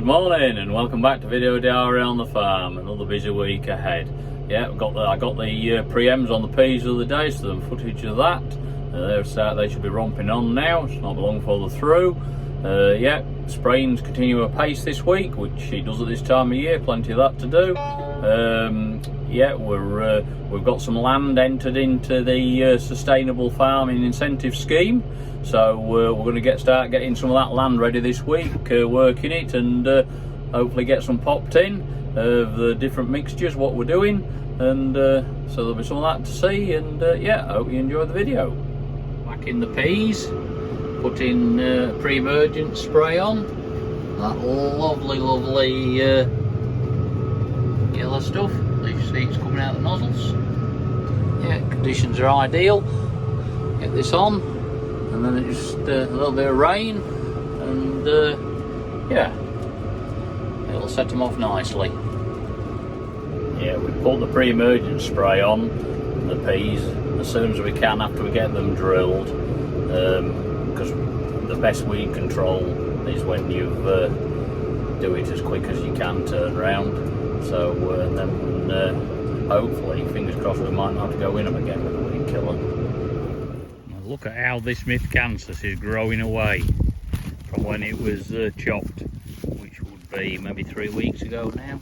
morning and welcome back to Video Diary on the Farm. Another busy week ahead. Yeah, I got the pre-ems on the peas the other day, so some footage of that. They should be romping on now. It's not long further through. Yeah, spraying's continue apace this week, which it does at this time of year. Plenty of that to do. Yeah, we've got some land entered into the sustainable farming incentive scheme, so we're going to start getting some of that land ready this week, working it, and hopefully get some popped in of the different mixtures, what we're doing, and so there'll be some of that to see. And yeah, I hope you enjoy the video. Back in the peas, putting pre-emergent spray on that lovely yellow stuff. You see it's coming out of the nozzles. Yeah, conditions are ideal. Get this on, and then it's just a little bit of rain, and yeah, it'll set them off nicely. Yeah, we put the pre-emergent spray on the peas as soon as we can after we get them drilled, because the best weed control is when you do it as quick as you can turn round. So and then hopefully, fingers crossed, we might not have to go in them again with a weed killer. Now look at how this miscanthus is growing away from when it was chopped, which would be maybe 3 weeks ago now.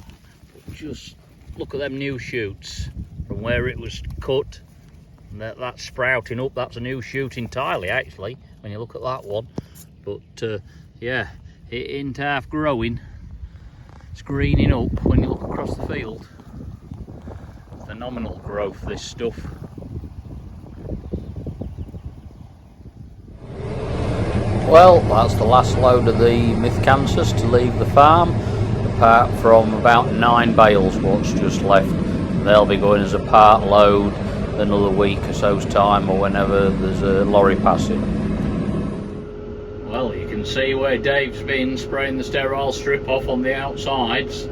But just look at them new shoots from where it was cut. And that's sprouting up. That's a new shoot entirely, actually, when you look at that one. But yeah, it ain't half growing. It's greening up when you look across the field. Phenomenal growth, this stuff. Well, that's the last load of the miscanthus to leave the farm, apart from about 9 bales what's just left. They'll be going as a part load another week or so's time, or whenever there's a lorry passing. Well, you can see where Dave's been spraying the sterile strip off on the outsides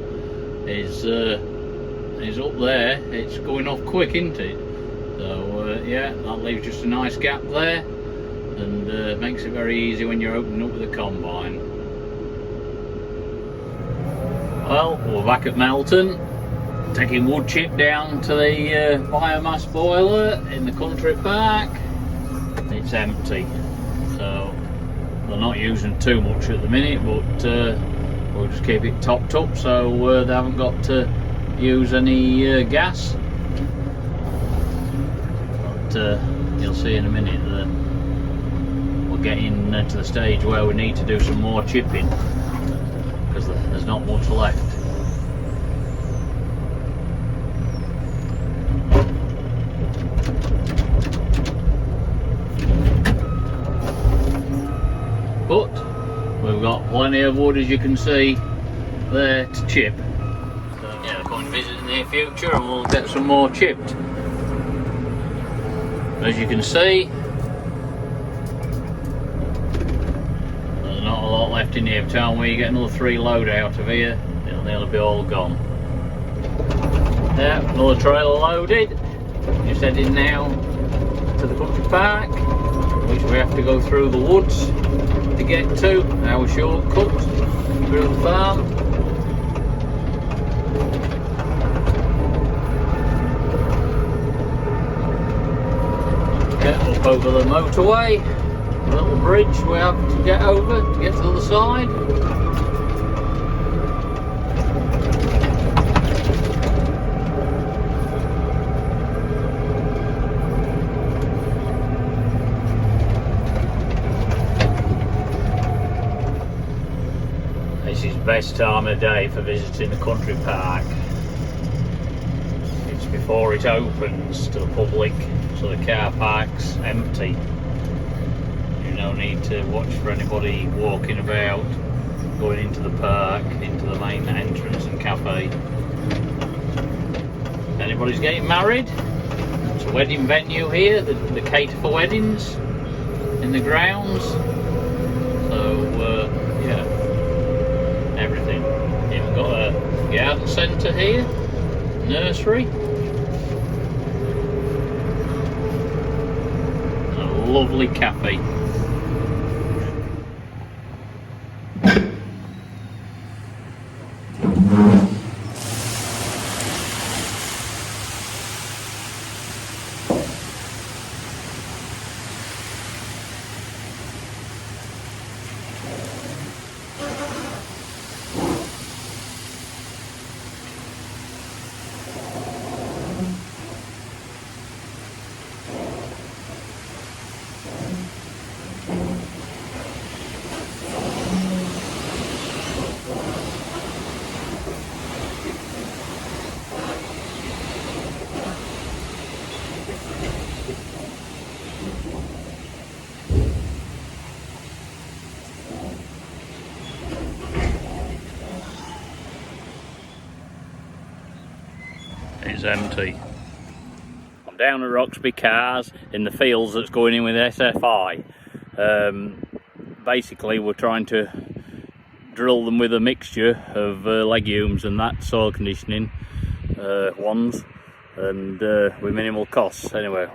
is up there. It's going off quick, isn't it? So yeah, that leaves just a nice gap there, and makes it very easy when you're opening up with a combine. Well, we're back at Melton, taking wood chip down to the biomass boiler in the country park. It's empty, so they're not using too much at the minute, but we'll just keep it topped up so they haven't got to use any gas. But you'll see in a minute that we're getting to the stage where we need to do some more chipping, because there's not much left. But we've got plenty of wood, as you can see there, to chip. So yeah, I'll come and visit in the near future and we'll get some more chipped. As you can see, there's not a lot left in here. By the time we get another 3 load out of here, it'll nearly be all gone. Yeah, another trailer loaded. Just heading now to the country park, which we have to go through the woods to get to. Our shortcut through the farm. Get up over the motorway, a little bridge we have to get over to get to the other side. This is the best time of day for visiting the country park. It's before it opens to the public, so the car park's empty. You no need to watch for anybody walking about, going into the park, into the main entrance and cafe. If anybody's getting married, it's a wedding venue here, the cater for weddings in the grounds. So yeah, everything. Even got a garden centre here, nursery, and a lovely cafe. it's empty. I'm down at Roxby Cars in the fields that's going in with SFI. Basically we're trying to drill them with a mixture of legumes and that soil conditioning ones, and with minimal costs. Anyway,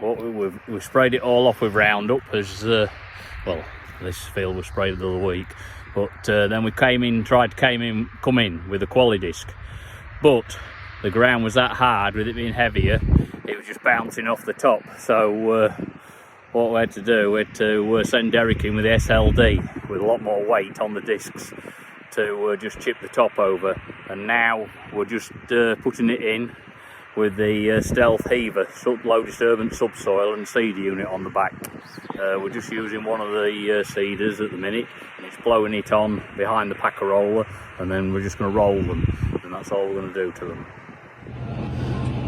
we've sprayed it all off with Roundup, as well, this field was sprayed the other week, but then we tried to come in with a quali disc, but the ground was that hard, with it being heavier, it was just bouncing off the top. So what we had to do, we had to send Derek in with the SLD with a lot more weight on the discs to just chip the top over, and now we're just putting it in with the Stealth Heaver low disturbance subsoil and seed unit on the back. We're just using one of the seeders at the minute, and it's blowing it on behind the packer roller, and then we're just going to roll them, and that's all we're going to do to them.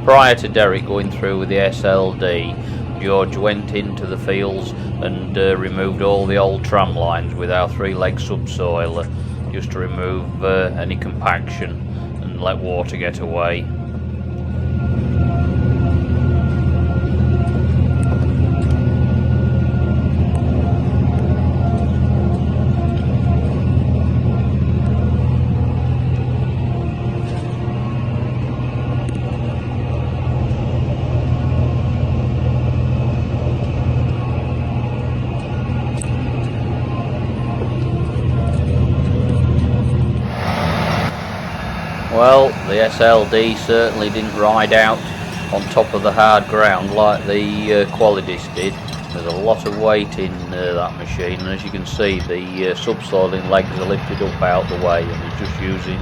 Prior to Derek going through with the SLD, George went into the fields and removed all the old tram lines with our 3-leg subsoiler, just to remove any compaction and let water get away. Well, the SLD certainly didn't ride out on top of the hard ground like the quali disc did. There's a lot of weight in that machine, and as you can see, the subsoiling legs are lifted up out the way, and it's just using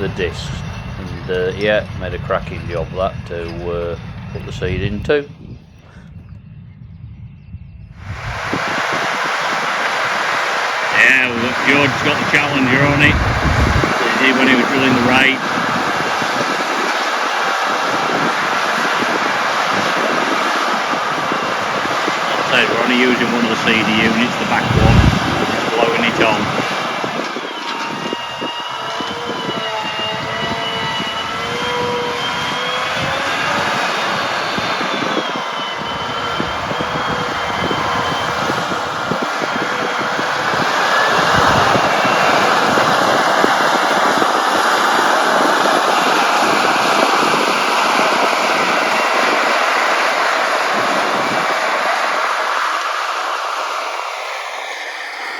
the discs. And yeah, made a cracking job that to put the seed into. Yeah, well, George's got the Challenger on it. When he was drilling the rate. Like I said, we're only using one of the seeder units, the back one, blowing it on.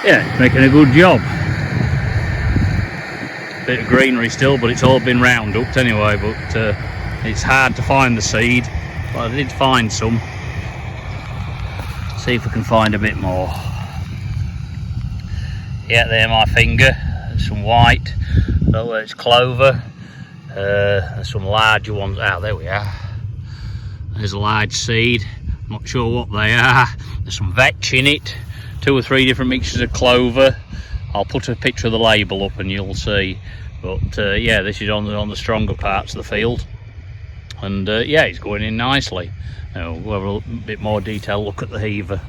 Yeah, making a good job. Bit of greenery still, but it's all been rounduped anyway, but it's hard to find the seed, but I did find some. See if we can find a bit more. Yeah, there my finger. There's some white, oh, it's clover. There's some larger ones out, there we are. There's a large seed, I'm not sure what they are. There's some vetch in it. 2 or 3 different mixtures of clover. I'll put a picture of the label up and you'll see. But yeah, this is on the stronger parts of the field, and yeah, it's going in nicely. Now we'll have a bit more detailed look at the heaver.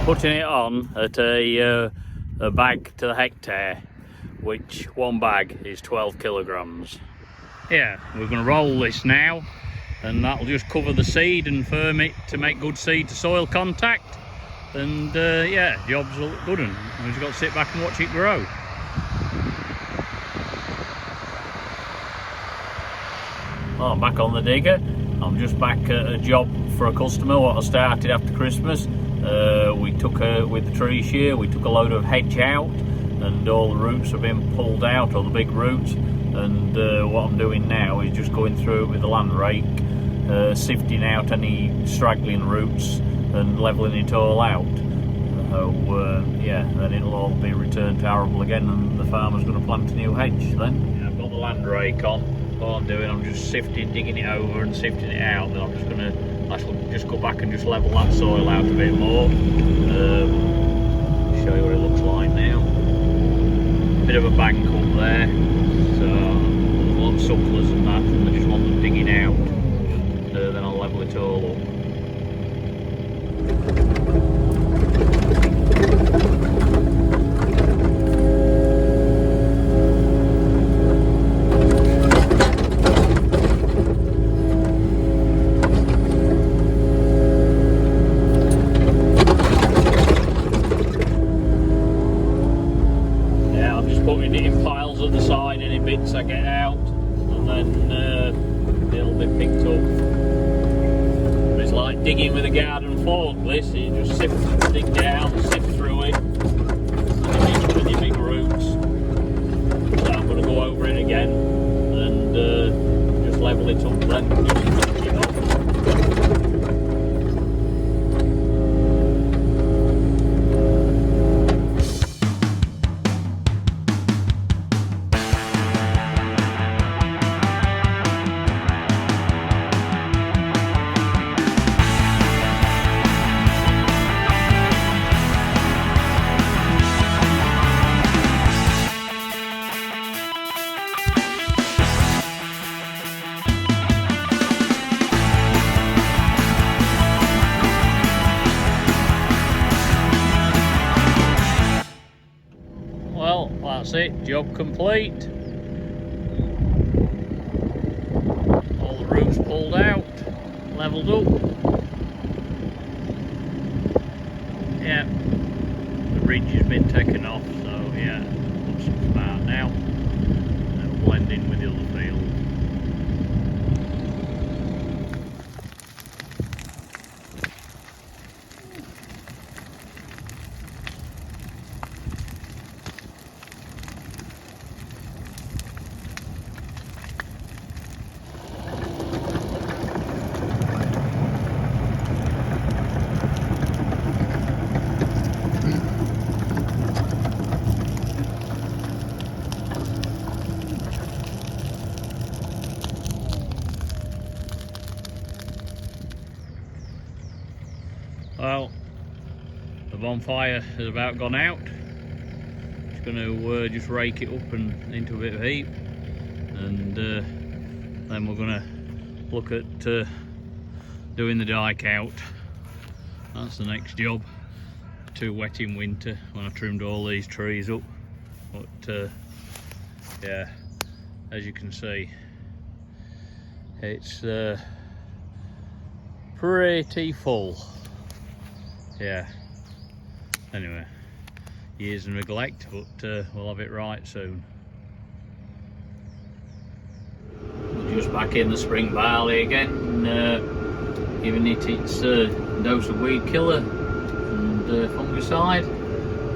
putting it on at a bag to the hectare, which one bag is 12 kilograms. Yeah, we're going to roll this now, and that'll just cover the seed and firm it to make good seed to soil contact. And yeah, job's look good, and we've just got to sit back and watch it grow. Well, I'm back on the digger. I'm just back at a job for a customer what I started after Christmas. We took with the tree shear, we took a load of hedge out, and all the roots have been pulled out, all the big roots. And what I'm doing now is just going through it with the land rake, sifting out any straggling roots and levelling it all out. So yeah, then it'll all be returned to arable again, and the farmer's going to plant a new hedge then. Yeah, I've got the land rake on. What I'm doing, I'm just sifting, digging it over and sifting it out. Then I'm just going to actually just go back and just level that soil out a bit more. Show you what it looks like now. Bit of a bank up there, so there's a lot of sucklers and that, and I just want them digging out. And, then I'll level it all up. Putting it in piles at the side, any bits I get out, and then it'll be picked up. It's like digging with a garden fork, this. You just dig down, sift through it, with your big roots. So I'm going to go over it again and just level it up then. Just pick it off. Well, that's it, job complete. All the roots pulled out, levelled up. Yeah, the ridge has been taken off, so yeah, looks smart now. It'll blend in with the other field. Well, the bonfire has about gone out. Just going to just rake it up and into a bit of heat, and then we're going to look at doing the dike out. That's the next job. Too wet in winter when I trimmed all these trees up, but yeah, as you can see, it's pretty full. Yeah, anyway, years of neglect, but we'll have it right soon. We're just back in the spring barley again, giving it its dose of weed killer and fungicide,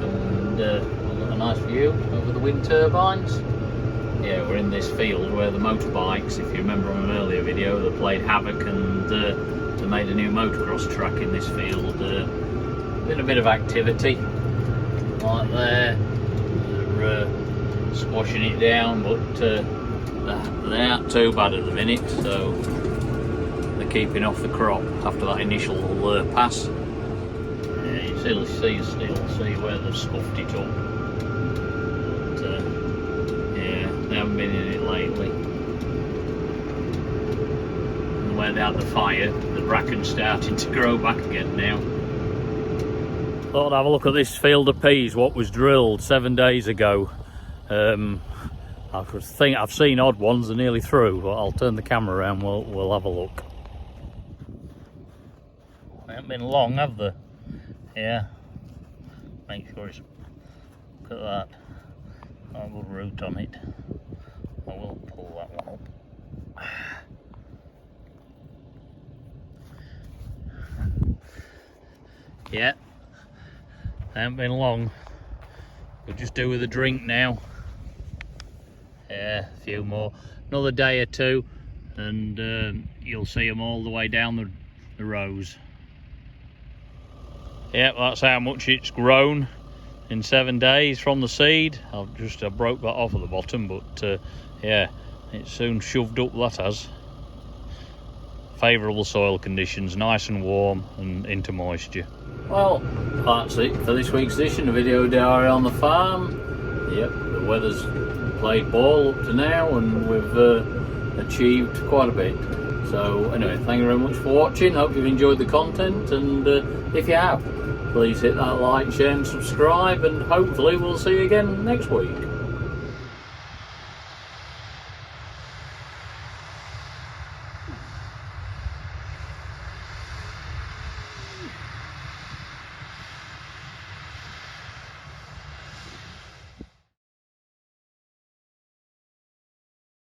and we've got a nice view over the wind turbines. Yeah, we're in this field where the motorbikes, if you remember on an earlier video, they played havoc and they made a new motocross track in this field. Been a bit of activity like there. They're squashing it down, but they aren't too bad at the minute, so they're keeping off the crop after that initial pass. Yeah, you still see where they've scuffed it up, but yeah, they haven't been in it lately. And where they had the fire, the bracken's starting to grow back again now. Thought I'd have a look at this field of peas, what was drilled 7 days ago. I think I've seen odd ones, they're nearly through, but I'll turn the camera around, we'll have a look. They haven't been long, have they? Yeah. Make sure it's, look at that. Got a good root on it. I will pull that one up. Yeah, they haven't been long. We'll just do with a drink now. Yeah, a few more. Another day or two, and you'll see them all the way down the rows. Yeah, that's how much it's grown in 7 days from the seed. I broke that off at the bottom, but yeah, it's soon shoved up, that has. Favourable soil conditions, nice and warm and into moisture. Well, that's it for this week's edition of Video Diary on the Farm. Yep, the weather's played ball up to now, and we've achieved quite a bit. So anyway, thank you very much for watching. Hope you've enjoyed the content, and if you have, please hit that like, share and subscribe, and hopefully we'll see you again next week.